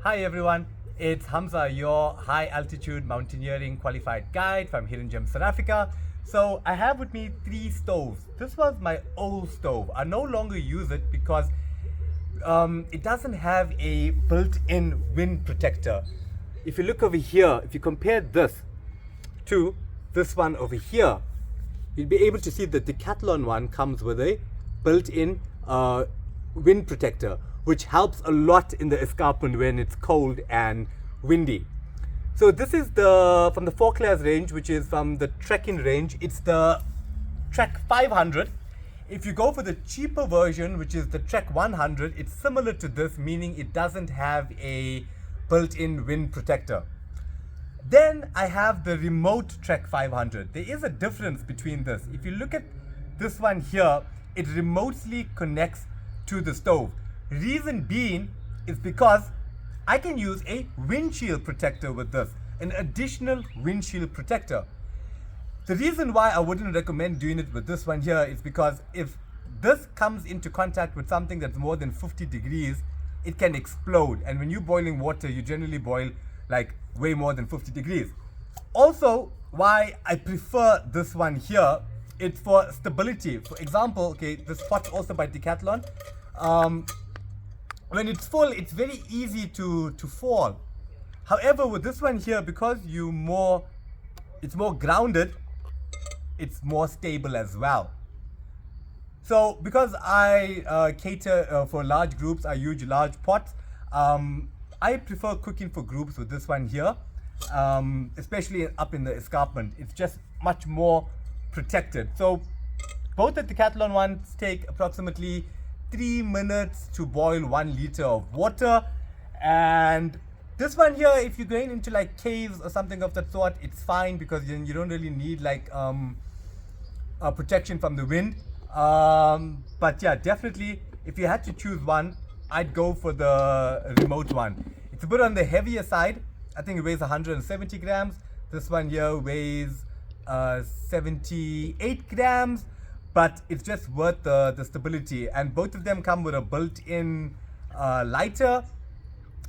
Hi everyone, it's Hamza, your high altitude mountaineering qualified guide from Hidden Gem South Africa. So I have with me 3 stoves. This was my old stove. I no longer use it because it doesn't have a built-in wind protector. If you look over here, if you compare this to this one over here, you'll be able to see the Decathlon one comes with a built-in wind protector, which helps a lot in the escarpment when it's cold and windy. So this is from the Forclaz range, which is from the trekking range. It's the Trek 500. If you go for the cheaper version, which is the Trek 100, it's similar to this, meaning it doesn't have a built-in wind protector. Then I have the remote Trek 500. There is a difference between this. If you look at this one here, it remotely connects to the stove. Reason being is because I can use a windshield protector with this, an additional windshield protector. The reason why I wouldn't recommend doing it with this one here is because if this comes into contact with something that's more than 50 degrees, it can explode. And when you're boiling water, you generally boil like way more than 50 degrees. Also, why I prefer this one here, it's for stability. For example, okay, this pot also by Decathlon. When it's full, it's very easy to fall. However, with this one here, because it's more grounded, it's more stable as well. So because I cater for large groups, I use large pots. I prefer cooking for groups with this one here, especially up in the escarpment. It's just much more protected. So both the Decathlon ones take approximately 3 minutes to boil 1 liter of water. And this one here, if you're going into like caves or something of that sort, it's fine because then you don't really need like a protection from the wind. But yeah, definitely if you had to choose one, I'd go for the remote one. It's a bit on the heavier side. I think it weighs 170 grams. This one here weighs 78 grams. But it's just worth the stability, and both of them come with a built-in lighter.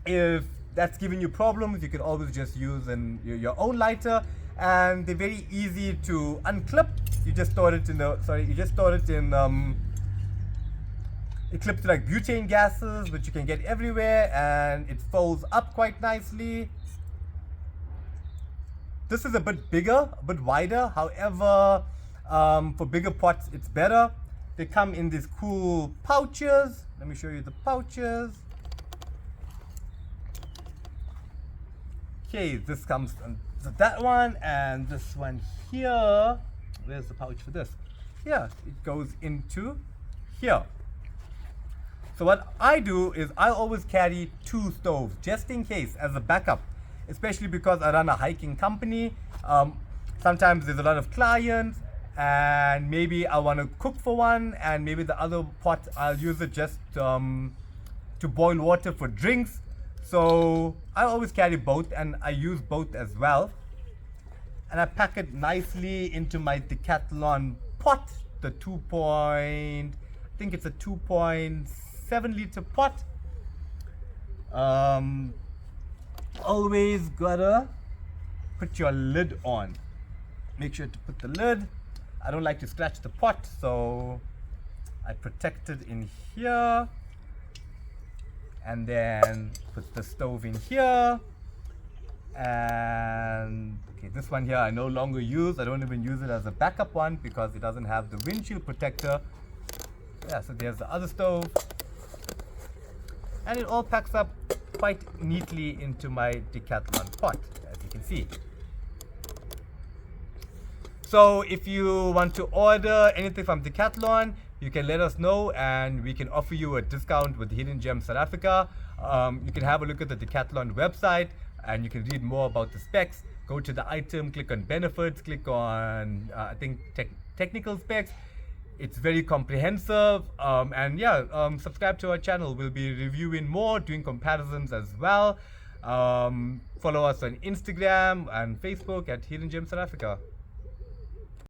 If that's giving you problems, you can always just use your own lighter, and they're very easy to unclip. You just store it in it clips like butane gases, which you can get everywhere, and it folds up quite nicely. This is a bit bigger, a bit wider. However, for bigger pots, it's better. They come in these cool pouches. Let me show you the pouches. Okay, this comes on that one, and this one here. Where's the pouch for this? Yeah, it goes into here. So what I do is I always carry 2 stoves just in case as a backup, especially because I run a hiking company. Sometimes there's a lot of clients, and maybe I want to cook for one, and maybe the other pot I'll use it just to boil water for drinks. So I always carry both, and I use both as well. And I pack it nicely into my Decathlon pot, the I think it's a 2.7 liter pot. Always gotta put your lid on. Make sure to put the lid. I don't like to scratch the pot, so I protect it in here, and then put the stove in here. And okay, this one here I no longer use. I don't even use it as a backup one because it doesn't have the windshield protector. Yeah, so there's the other stove, and it all packs up quite neatly into my Decathlon pot, as you can see. So if you want to order anything from Decathlon, you can let us know, and we can offer you a discount with Hidden Gem South Africa. You can have a look at the Decathlon website, and you can read more about the specs. Go to the item, click on benefits, click on I think technical specs. It's very comprehensive, and yeah, subscribe to our channel. We'll be reviewing more, doing comparisons as well. Follow us on Instagram and Facebook at Hidden Gem South Africa.